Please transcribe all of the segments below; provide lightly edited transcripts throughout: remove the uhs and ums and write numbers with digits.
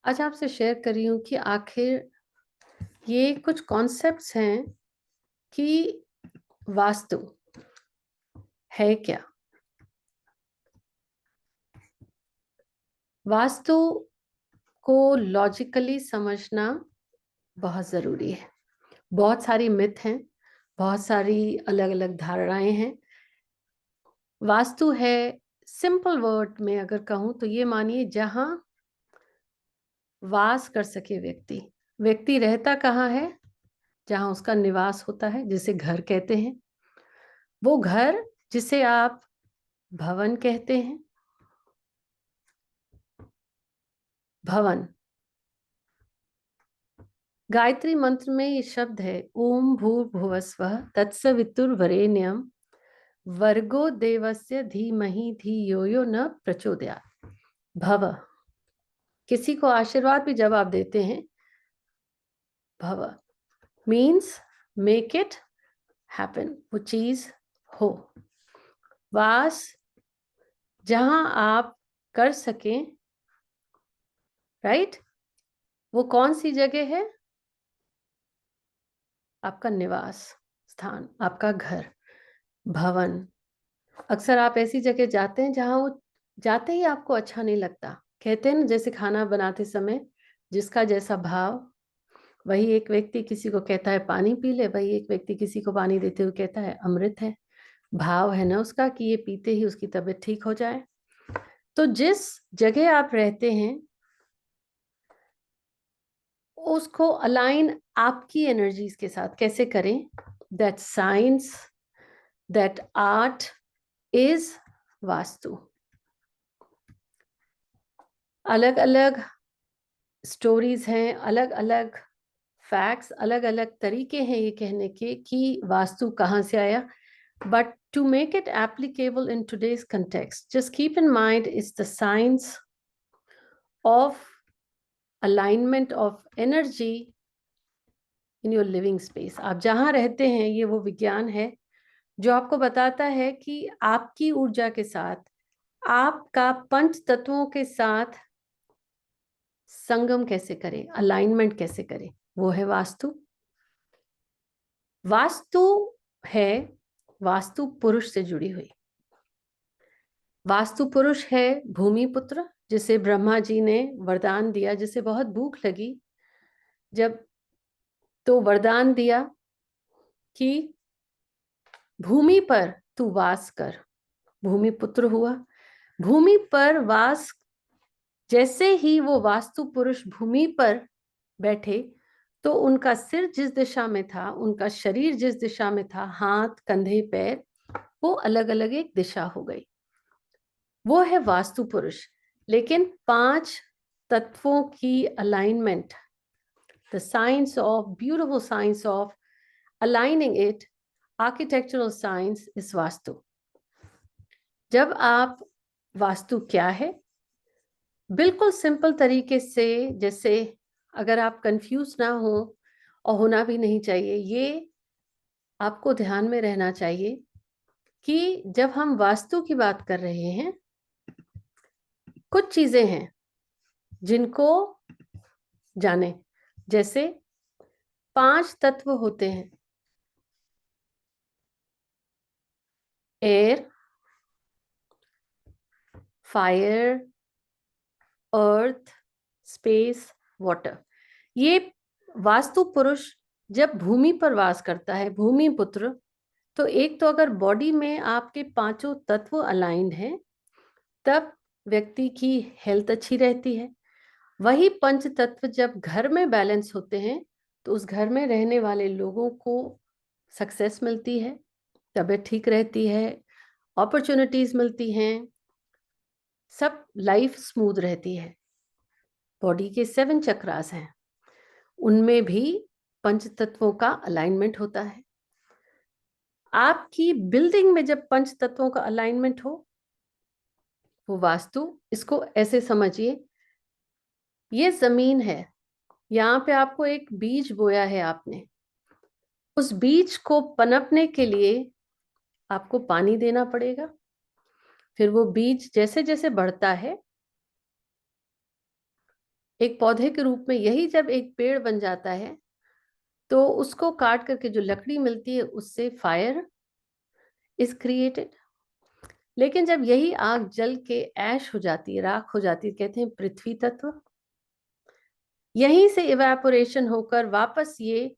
आज आपसे शेयर कर रही हूँ कि आखिर ये कुछ कॉन्सेप्ट्स हैं कि वास्तु है क्या। वास्तु को लॉजिकली समझना बहुत ज़रूरी है। बहुत सारी मिथ हैं, बहुत सारी अलग अलग धारणाएं हैं। वास्तु है, सिंपल वर्ड में अगर कहूँ तो ये मानिए जहाँ वास कर सके व्यक्ति। व्यक्ति रहता कहाँ है? जहाँ उसका निवास होता है, जिसे घर कहते हैं। वो घर जिसे आप भवन कहते हैं। भवन, गायत्री मंत्र में ये शब्द है ओम भूर्भुवस्वः तत्सवितुर्वरेण्यं वर्गो देवस्य धीमहि धियो यो न प्रचोदयात्। भव, किसी को आशीर्वाद भी जब आप देते हैं, भव मीन्स मेक इट हैपन, वो चीज हो। वास, जहां आप कर सकें, राइट? वो कौन सी जगह है? आपका निवास स्थान, आपका घर, भवन। अक्सर आप ऐसी जगह जाते हैं जहां वो जाते ही आपको अच्छा नहीं लगता। कहते हैं ना, जैसे खाना बनाते समय जिसका जैसा भाव, वही एक व्यक्ति किसी को कहता है पानी पी ले, वही एक व्यक्ति किसी को पानी देते हुए कहता है अमृत है। भाव है ना उसका कि ये पीते ही उसकी तबीयत ठीक हो जाए। तो जिस जगह आप रहते हैं उसको अलाइन आपकी एनर्जीज के साथ कैसे करें? That science, that art is vastu. अलग अलग स्टोरीज हैं, अलग अलग फैक्ट्स, अलग अलग तरीके हैं ये कहने के कि वास्तु कहाँ से आया। But to make it applicable in today's context, just keep in mind it's the science of alignment of energy in your living space. आप जहाँ रहते हैं, ये वो विज्ञान है जो आपको बताता है कि आपकी ऊर्जा के साथ, आपका पंच तत्वों के साथ संगम कैसे करें, अलाइनमेंट कैसे करें। वो है वास्तु। वास्तु है वास्तु पुरुष से जुड़ी हुई। वास्तु पुरुष है भूमि पुत्र, जिसे ब्रह्मा जी ने वरदान दिया, जिसे बहुत भूख लगी जब, तो वरदान दिया कि भूमि पर तू वास कर। भूमि पुत्र हुआ। भूमि पर वास, जैसे ही वो वास्तु पुरुष भूमि पर बैठे तो उनका सिर जिस दिशा में था, उनका शरीर जिस दिशा में था, हाथ कंधे पैर, वो अलग अलग एक दिशा हो गई। वो है वास्तु पुरुष। लेकिन 5 तत्वों की alignment, the science of, beautiful science of aligning it, architectural science is vastu. जब आप, वास्तु क्या है, बिल्कुल सिंपल तरीके से, जैसे अगर आप कंफ्यूज ना हो, और होना भी नहीं चाहिए, ये आपको ध्यान में रहना चाहिए कि जब हम वास्तु की बात कर रहे हैं, कुछ चीजें हैं जिनको जाने। जैसे 5 तत्व होते हैं, एयर, फायर, अर्थ, स्पेस, वाटर। ये वास्तु पुरुष जब भूमि पर वास करता है, भूमि पुत्र, तो एक तो अगर बॉडी में आपके 5 तत्व अलाइंड हैं, तब व्यक्ति की हेल्थ अच्छी रहती है। वही पंच तत्व जब घर में बैलेंस होते हैं तो उस घर में रहने वाले लोगों को सक्सेस मिलती है, तबीयत ठीक रहती है, अपॉर्चुनिटीज मिलती हैं, सब लाइफ स्मूथ रहती है। बॉडी के 7 चक्रास हैं, उनमें भी पंच तत्वों का अलाइनमेंट होता है। आपकी बिल्डिंग में जब पंच तत्वों का अलाइनमेंट हो, वो वास्तु। इसको ऐसे समझिए, ये जमीन है, यहाँ पे आपको एक बीज बोया है आपने, उस बीज को पनपने के लिए आपको पानी देना पड़ेगा। फिर वो बीज जैसे जैसे बढ़ता है, एक पौधे के रूप में। यही जब एक पेड़ बन जाता है तो उसको काट करके जो लकड़ी मिलती है उससे फायर इज क्रिएटेड। लेकिन जब यही आग जल के ऐश हो जाती है, राख हो जाती है, कहते हैं पृथ्वी तत्व। यहीं से इवेपोरेशन होकर वापस ये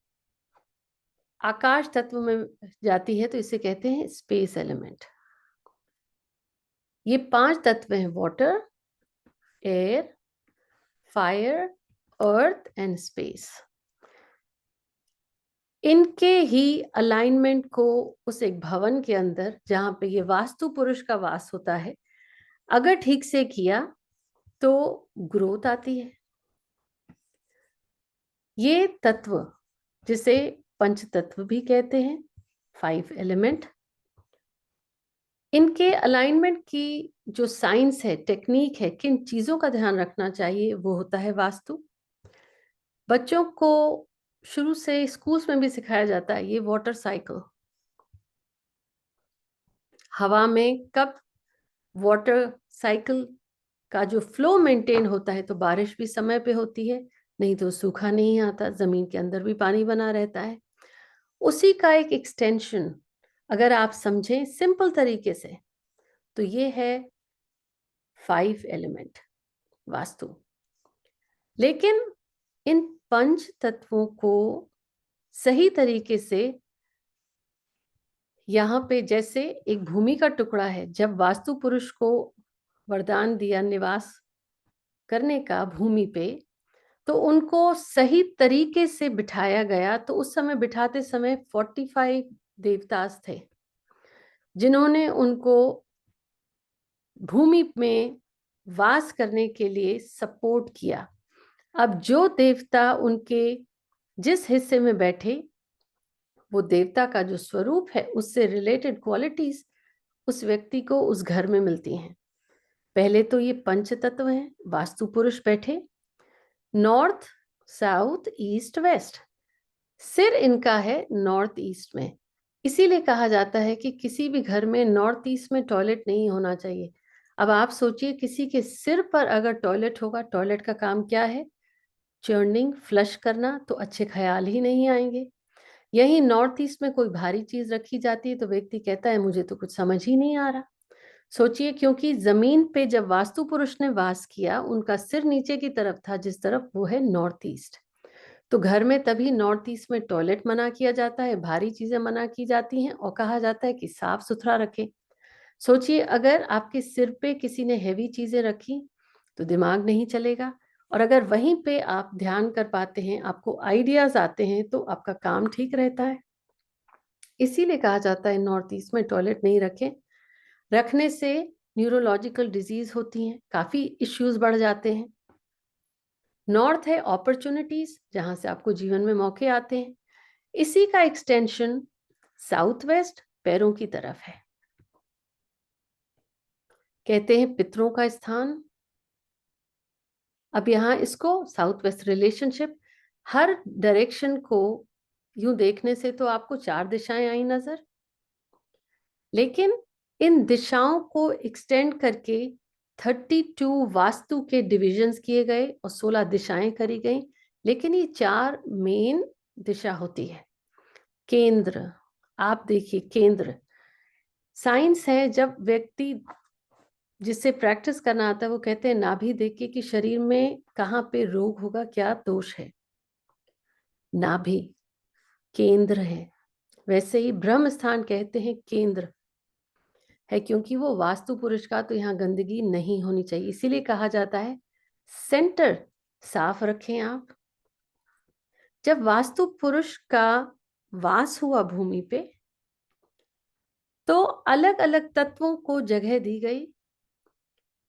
आकाश तत्व में जाती है, तो इसे कहते हैं स्पेस एलिमेंट। ये 5 तत्व हैं, water, air, fire, earth and space. इनके ही अलाइनमेंट को उस एक भवन के अंदर, जहां पे ये वास्तु पुरुष का वास होता है, अगर ठीक से किया तो ग्रोथ आती है। ये तत्व जिसे पंच तत्व भी कहते हैं, 5 एलिमेंट, इनके अलाइनमेंट की जो साइंस है, टेक्निक है, किन चीजों का ध्यान रखना चाहिए, वो होता है वास्तु। बच्चों को शुरू से स्कूल्स में भी सिखाया जाता है ये वाटर साइकिल। हवा में कब वाटर साइकिल का जो फ्लो मेंटेन होता है, तो बारिश भी समय पे होती है, नहीं तो सूखा नहीं आता, जमीन के अंदर भी पानी बना रहता है। उसी का एक एक्सटेंशन अगर आप समझें सिंपल तरीके से, तो ये है 5 एलिमेंट वास्तु। लेकिन इन पंच तत्वों को सही तरीके से, यहाँ पे जैसे एक भूमि का टुकड़ा है, जब वास्तु पुरुष को वरदान दिया निवास करने का भूमि पे, तो उनको सही तरीके से बिठाया गया। तो उस समय बिठाते समय 45 देवतास थे जिन्होंने उनको भूमि में वास करने के लिए सपोर्ट किया। अब जो देवता उनके जिस हिस्से में बैठे, वो देवता का जो स्वरूप है, उससे रिलेटेड क्वालिटीज उस व्यक्ति को उस घर में मिलती हैं। पहले तो ये पंच तत्व हैं, वास्तु पुरुष बैठे नॉर्थ, साउथ, ईस्ट, वेस्ट। सिर इनका है नॉर्थ ईस्ट में। इसीलिए कहा जाता है कि किसी भी घर में नॉर्थ ईस्ट में टॉयलेट नहीं होना चाहिए। अब आप सोचिए, किसी के सिर पर अगर टॉयलेट होगा, टॉयलेट का काम क्या है? चर्निंग, फ्लश करना, तो अच्छे ख्याल ही नहीं आएंगे। यही नॉर्थ ईस्ट में कोई भारी चीज रखी जाती है तो व्यक्ति कहता है मुझे तो कुछ समझ ही नहीं आ रहा। सोचिए, क्योंकि जमीन पे जब वास्तु पुरुष ने वास किया, उनका सिर नीचे की तरफ था, जिस तरफ वो है नॉर्थ ईस्ट। तो घर में तभी नॉर्थ ईस्ट में टॉयलेट मना किया जाता है, भारी चीजें मना की जाती हैं, और कहा जाता है कि साफ सुथरा रखें। सोचिए, अगर आपके सिर पे किसी ने हैवी चीजें रखी तो दिमाग नहीं चलेगा, और अगर वहीं पे आप ध्यान कर पाते हैं, आपको आइडियाज आते हैं, तो आपका काम ठीक रहता है। इसीलिए कहा जाता है नॉर्थ ईस्ट में टॉयलेट नहीं रखें। रखने से न्यूरोलॉजिकल डिजीज होती हैं, काफी इश्यूज बढ़ जाते हैं। नॉर्थ है अपॉर्चुनिटीज, जहां से आपको जीवन में मौके आते हैं। इसी का एक्सटेंशन साउथ वेस्ट पैरों की तरफ है। कहते हैं पितरों का स्थान। अब यहाँ इसको साउथ वेस्ट रिलेशनशिप, हर डायरेक्शन को यूं देखने से तो आपको 4 दिशाएं आई नजर, लेकिन इन दिशाओं को एक्सटेंड करके 32 वास्तु के डिविजन्स किए गए और 16 दिशाएं करी गई। लेकिन ये 4 मेन दिशा होती है। केंद्र, आप देखिए केंद्र साइंस है। जब व्यक्ति जिससे प्रैक्टिस करना आता है, वो कहते हैं नाभि देख के कि शरीर में कहाँ पे रोग होगा, क्या दोष है। नाभि केंद्र है। वैसे ही ब्रह्म स्थान कहते हैं केंद्र है, क्योंकि वो वास्तु पुरुष का, तो यहाँ गंदगी नहीं होनी चाहिए। इसीलिए कहा जाता है सेंटर साफ रखें आप। जब वास्तु पुरुष का वास हुआ भूमि पे, तो अलग अलग तत्वों को जगह दी गई।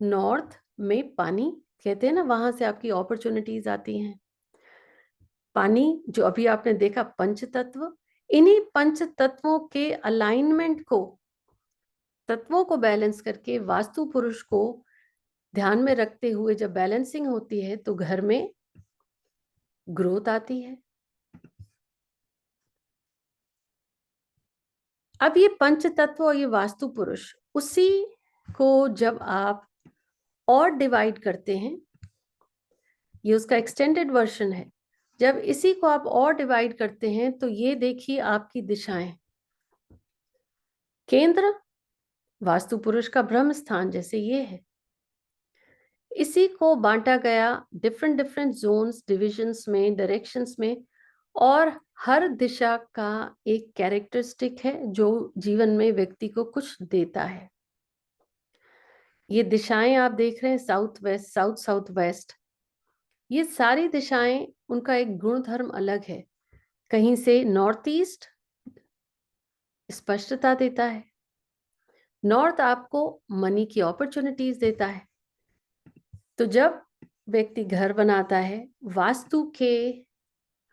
नॉर्थ में पानी, कहते हैं ना, वहां से आपकी अपॉर्चुनिटीज आती हैं। पानी जो अभी आपने देखा, पंच तत्व, इन्हीं पंच तत्वों के अलाइनमेंट को, तत्वों को बैलेंस करके वास्तु पुरुष को ध्यान में रखते हुए जब बैलेंसिंग होती है, तो घर में ग्रोथ आती है। अब ये पंच तत्व और ये वास्तु पुरुष, उसी को जब आप और डिवाइड करते हैं, ये उसका एक्सटेंडेड वर्जन है। जब इसी को आप और डिवाइड करते हैं तो ये देखिए आपकी दिशाएं। केंद्र वास्तु पुरुष का ब्रह्म स्थान जैसे ये है। इसी को बांटा गया डिफरेंट डिफरेंट जोन्स, डिविजन्स में, डायरेक्शंस में, और हर दिशा का एक कैरेक्टरिस्टिक है जो जीवन में व्यक्ति को कुछ देता है। ये दिशाएं आप देख रहे हैं, south west, south south west, ये सारी दिशाएं, उनका एक गुण धर्म अलग है। कहीं से नॉर्थ ईस्ट स्पष्टता देता है, नॉर्थ आपको मनी की अपॉर्चुनिटीज देता है। तो जब व्यक्ति घर बनाता है वास्तु के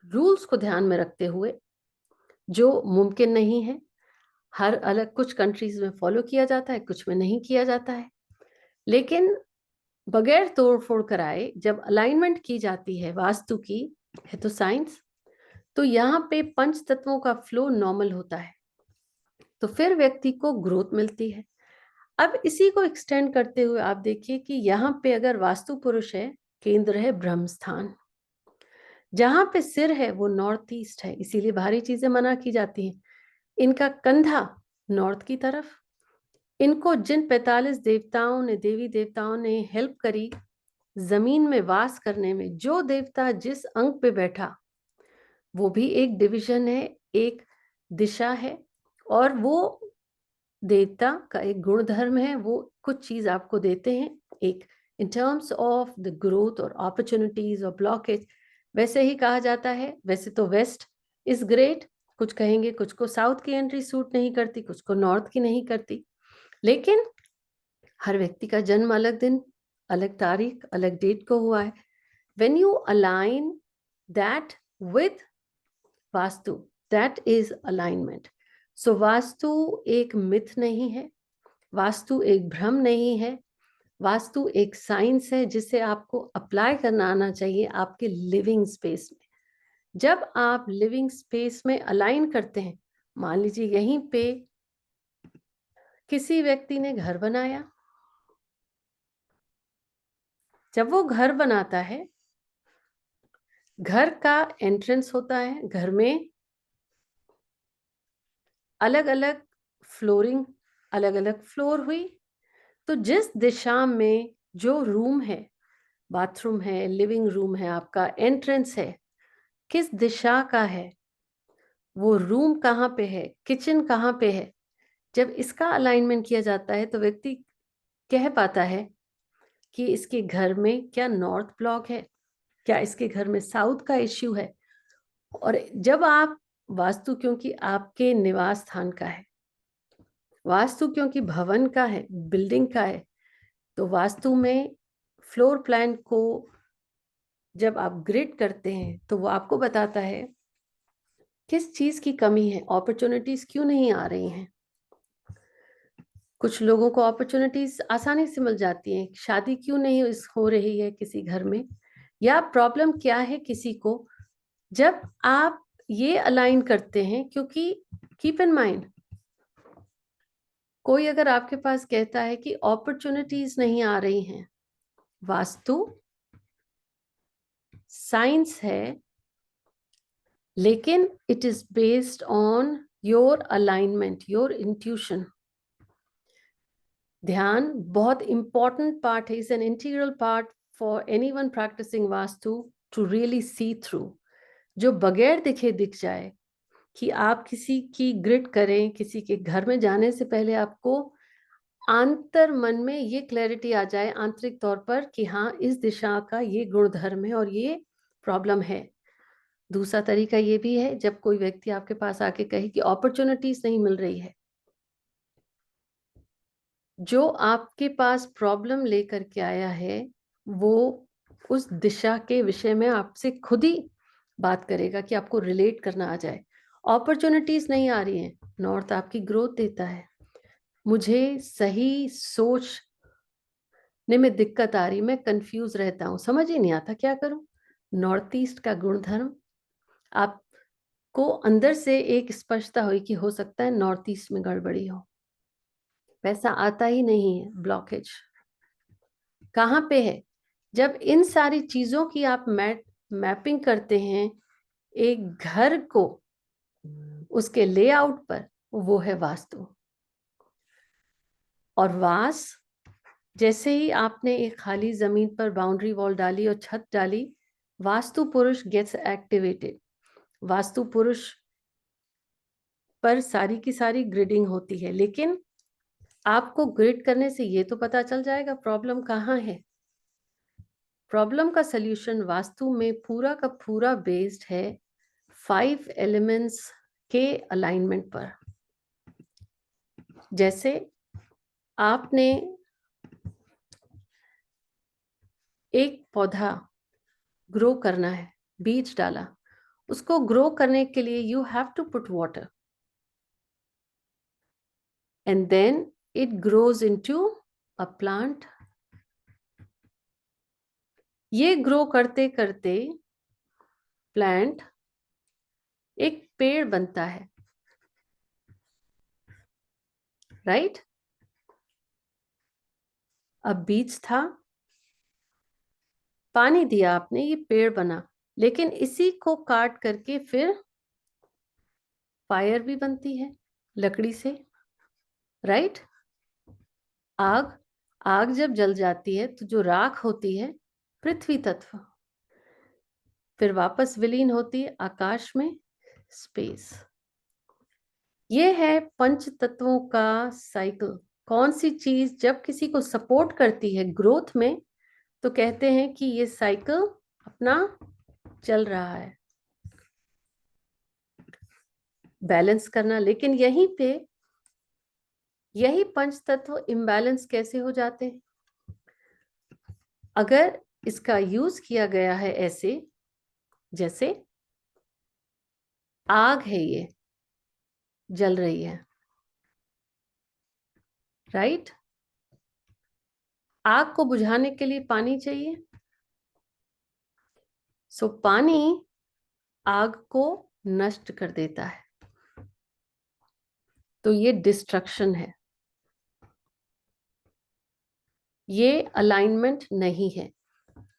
रूल्स को ध्यान में रखते हुए, जो मुमकिन नहीं है, हर अलग कुछ कंट्रीज में फॉलो किया जाता है, कुछ में नहीं किया जाता है, लेकिन बगैर तोड़ फोड़ कराए जब अलाइनमेंट की जाती है वास्तु की, है तो साइंस, तो यहाँ पे पंच तत्वों का फ्लो नॉर्मल होता है, तो फिर व्यक्ति को ग्रोथ मिलती है। अब इसी को एक्सटेंड करते हुए आप देखिए कि यहाँ पे अगर वास्तु पुरुष है, केंद्र है ब्रह्म स्थान, जहां पे सिर है वो नॉर्थ ईस्ट है, इसीलिए भारी चीजें मना की जाती हैं। इनका कंधा नॉर्थ की तरफ, इनको जिन 45 देवताओं ने, देवी देवताओं ने हेल्प करी जमीन में वास करने में, जो देवता जिस अंक पे बैठा वो भी एक डिवीजन है, एक दिशा है, और वो देवता का एक गुण धर्म है, वो कुछ चीज आपको देते हैं एक in terms of the growth और अपॉर्चुनिटीज और ब्लॉकेज। वैसे ही कहा जाता है, वैसे तो वेस्ट इज ग्रेट, कुछ कहेंगे कुछ को साउथ की एंट्री सूट नहीं करती, कुछ को नॉर्थ की नहीं करती, लेकिन हर व्यक्ति का जन्म अलग दिन, अलग तारीख, अलग डेट को हुआ है। When you align that with Vastu, that is alignment. So Vastu एक मिथ नहीं है, वास्तु एक भ्रम नहीं है, वास्तु एक साइंस है जिसे आपको अप्लाई करना आना चाहिए आपके लिविंग स्पेस में। जब आप लिविंग स्पेस में अलाइन करते हैं, मान लीजिए यहीं पे किसी व्यक्ति ने घर बनाया, जब वो घर बनाता है, घर का एंट्रेंस होता है, घर में अलग अलग फ्लोरिंग, अलग अलग फ्लोर हुई, तो जिस दिशा में जो रूम है, बाथरूम है, लिविंग रूम है, आपका एंट्रेंस है, किस दिशा का है, वो रूम कहाँ पे है, किचन कहाँ पे है, जब इसका अलाइनमेंट किया जाता है तो व्यक्ति कह पाता है कि इसके घर में क्या नॉर्थ ब्लॉक है, क्या इसके घर में साउथ का इश्यू है। और जब आप वास्तु क्योंकि आपके निवास स्थान का है, वास्तु क्योंकि भवन का है, बिल्डिंग का है, तो वास्तु में फ्लोर प्लान को जब आप ग्रिड करते हैं तो वो आपको बताता है किस चीज की कमी है, अपॉर्चुनिटीज क्यों नहीं आ रही हैं। कुछ लोगों को अपॉर्चुनिटीज आसानी से मिल जाती हैं, शादी क्यों नहीं हो रही है किसी घर में, या प्रॉब्लम क्या है किसी को, जब आप ये अलाइन करते हैं। क्योंकि कीप इन माइंड, कोई अगर आपके पास कहता है कि अपॉर्चुनिटीज नहीं आ रही हैं, वास्तु साइंस है, लेकिन it is based on your alignment, your intuition. ध्यान बहुत इंपॉर्टेंट पार्ट है, is an integral part for anyone practising Vastu to really see through. जो बगैर दिखे दिख जाए, कि आप किसी की ग्रिड करें, किसी के घर में जाने से पहले आपको आंतर मन में ये क्लैरिटी आ जाए आंतरिक तौर पर कि हाँ, इस दिशा का ये गुणधर्म है और ये प्रॉब्लम है। दूसरा तरीका ये भी है, जब कोई व्यक्ति आपके पास आके कहे कि अपॉर्चुनिटीज नहीं मिल रही है, जो आपके पास प्रॉब्लम लेकर के आया है वो उस दिशा के विषय में आपसे खुद ही बात करेगा कि आपको रिलेट करना आ जाए। अपॉर्चुनिटीज नहीं आ रही हैं, नॉर्थ आपकी ग्रोथ देता है। मुझे सही सोचने में दिक्कत आ रही, मैं कंफ्यूज रहता हूँ, समझ ही नहीं आता क्या करूं। नॉर्थ ईस्ट का गुणधर्म आपको अंदर से एक स्पष्टता हुई कि हो सकता है नॉर्थ ईस्ट में गड़बड़ी हो। पैसा आता ही नहीं है, ब्लॉकेज कहाँ पे है, जब इन सारी चीजों की आप मैपिंग करते हैं एक घर को, उसके लेआउट पर, वो है वास्तु। और वास, जैसे ही आपने एक खाली जमीन पर बाउंड्री वॉल डाली और छत डाली, वास्तु पुरुष गेट्स एक्टिवेटेड। वास्तु पुरुष पर सारी की सारी ग्रिडिंग होती है, लेकिन आपको ग्रिड करने से ये तो पता चल जाएगा प्रॉब्लम कहाँ है। प्रॉब्लम का सल्यूशन वास्तु में पूरा का पूरा बेस्ड है 5 एलिमेंट्स के अलाइनमेंट पर। जैसे आपने एक पौधा ग्रो करना है, बीज डाला, उसको ग्रो करने के लिए you have to put water and then it grows into a plant. ये ग्रो करते करते प्लांट एक पेड़ बनता है, राइट? अब बीज था, पानी दिया आपने, ये पेड़ बना, लेकिन इसी को काट करके फिर फायर भी बनती है लकड़ी से, राइट? आग, आग जब जल जाती है तो जो राख होती है पृथ्वी तत्व, फिर वापस विलीन होती है आकाश में, स्पेस। ये है पंच तत्वों का साइकिल। कौन सी चीज जब किसी को सपोर्ट करती है ग्रोथ में, तो कहते हैं कि ये साइकिल अपना चल रहा है, बैलेंस करना। लेकिन यहीं पे यही पंच तत्व इम्बैलेंस कैसे हो जाते हैं? अगर इसका यूज किया गया है ऐसे, जैसे आग है, ये जल रही है, राइट? आग को बुझाने के लिए पानी चाहिए, सो पानी आग को नष्ट कर देता है, तो ये डिस्ट्रक्शन है, ये अलाइनमेंट नहीं है।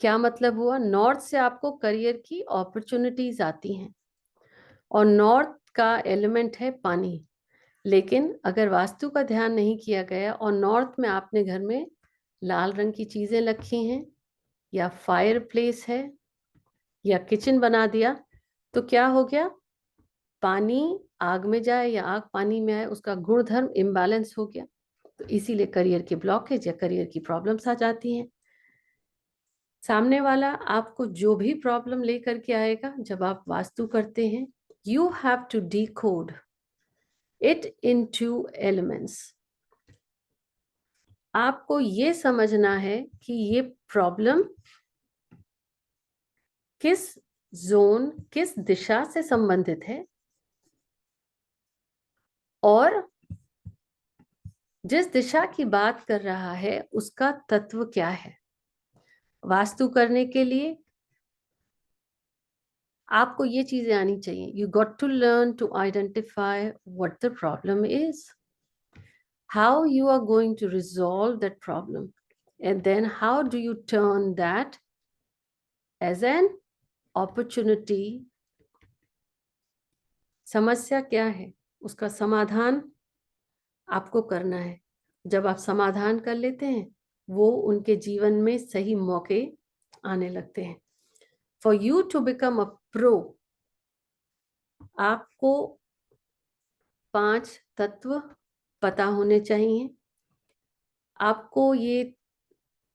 क्या मतलब हुआ? नॉर्थ से आपको करियर की अपॉर्चुनिटीज आती हैं और नॉर्थ का एलिमेंट है पानी, लेकिन अगर वास्तु का ध्यान नहीं किया गया और नॉर्थ में आपने घर में लाल रंग की चीजें रखी हैं या फायर प्लेस है या किचन बना दिया, तो क्या हो गया? पानी आग में जाए या आग पानी में आए, उसका गुणधर्म इम्बैलेंस हो गया, तो इसीलिए करियर की ब्लॉकेज या करियर की प्रॉब्लम्स आ जाती हैं। सामने वाला आपको जो भी प्रॉब्लम लेकर के आएगा, जब आप वास्तु करते हैं, you have to decode it into elements. आपको ये समझना है कि ये प्रॉब्लम किस जोन, किस दिशा से संबंधित है, और जिस दिशा की बात कर रहा है उसका तत्व क्या है। वास्तु करने के लिए आपको ये चीजें आनी चाहिए। You got to learn to identify what the problem is, how you are going to resolve that problem, and then how do you turn that as an opportunity। समस्या क्या है, उसका समाधान आपको करना है। जब आप समाधान कर लेते हैं, वो उनके जीवन में सही मौके आने लगते हैं। For you to become a pro, आपको 5 तत्व पता होने चाहिए। आपको ये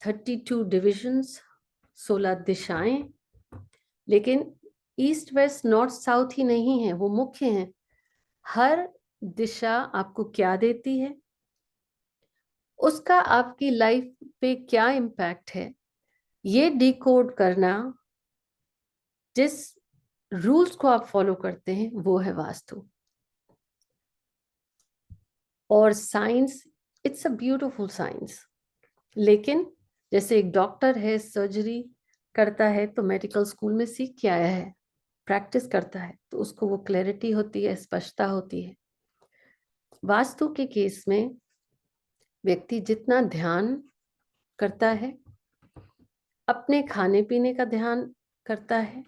32 डिविजन्स, 16 दिशाएं, लेकिन ईस्ट वेस्ट नॉर्थ साउथ ही नहीं है, वो मुख्य हैं। हर दिशा आपको क्या देती है, उसका आपकी लाइफ पे क्या इम्पैक्ट है, ये डिकोड करना, जिस रूल्स को आप फॉलो करते हैं, वो है वास्तु। और science, it's a beautiful science, लेकिन जैसे एक डॉक्टर है, सर्जरी करता है तो मेडिकल स्कूल में सीख के आया है, प्रैक्टिस करता है, तो उसको वो क्लैरिटी होती है, स्पष्टता होती है। वास्तु के केस में व्यक्ति जितना ध्यान करता है, अपने खाने पीने का ध्यान करता है,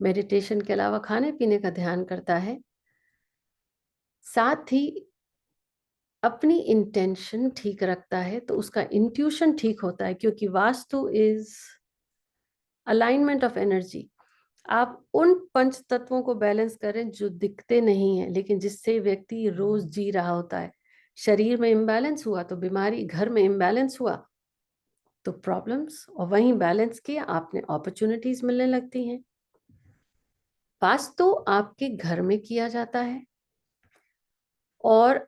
मेडिटेशन के अलावा खाने पीने का ध्यान करता है, साथ ही अपनी इंटेंशन ठीक रखता है, तो उसका इंट्यूशन ठीक होता है, क्योंकि vastu is alignment of energy. आप उन पंच तत्वों को बैलेंस करें जो दिखते नहीं है, लेकिन जिससे व्यक्ति रोज जी रहा होता है। शरीर में इम्बैलेंस हुआ तो बीमारी, घर में इम्बैलेंस हुआ तो प्रॉब्लम्स, और वहीं बैलेंस किया आपने अपॉर्चुनिटीज मिलने लगती हैं। वास्तु आपके घर में किया जाता है, और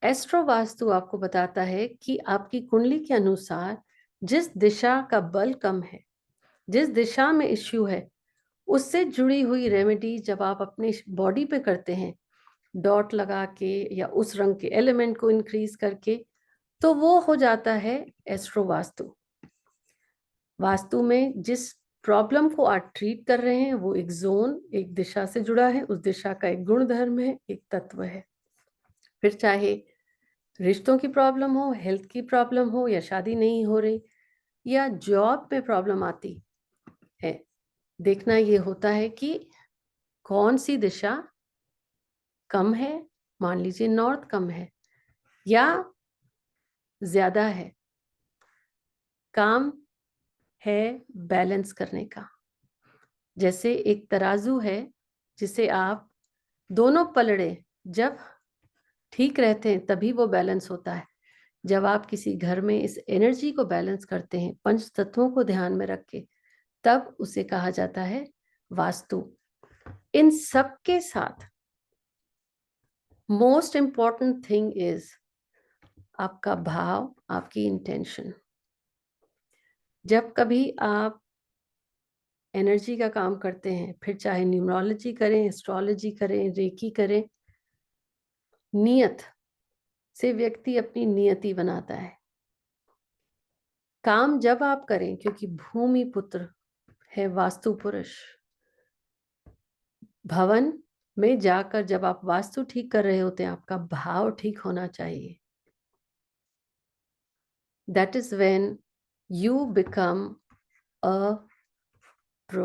एस्ट्रो वास्तु आपको बताता है कि आपकी कुंडली के अनुसार जिस दिशा का बल कम है, जिस दिशा में इश्यू है, उससे जुड़ी हुई रेमेडी जब आप अपने बॉडी पे करते हैं, डॉट लगा के या उस रंग के एलिमेंट को इंक्रीज करके, तो वो हो जाता है एस्ट्रो वास्तु। वास्तु में जिस प्रॉब्लम को आप ट्रीट कर रहे हैं वो एक जोन, एक दिशा से जुड़ा है, उस दिशा का एक गुण धर्म है, एक तत्व है। फिर चाहे रिश्तों की प्रॉब्लम हो, हेल्थ की प्रॉब्लम हो, या शादी नहीं हो रही, या जॉब में प्रॉब्लम आती है, देखना ये होता है कि कौन सी दिशा कम है। मान लीजिए नॉर्थ कम है या ज्यादा है, काम है बैलेंस करने का। जैसे एक तराजू है जिसे आप दोनों पलड़े जब ठीक रहते हैं तभी वो बैलेंस होता है। जब आप किसी घर में इस एनर्जी को बैलेंस करते हैं पंच तत्वों को ध्यान में रख के, तब उसे कहा जाता है वास्तु। इन सब के साथ मोस्ट इंपॉर्टेंट थिंग इज आपका भाव, आपकी इंटेंशन। जब कभी आप एनर्जी का काम करते हैं, फिर चाहे न्यूमरोलॉजी करें, एस्ट्रोलॉजी करें, रेकी करें, नियत से व्यक्ति अपनी नियति बनाता है। काम जब आप करें, क्योंकि भूमि पुत्र है वास्तु पुरुष, भवन में जाकर जब आप वास्तु ठीक कर रहे होते हैं, आपका भाव ठीक होना चाहिए। That is when you become a pro.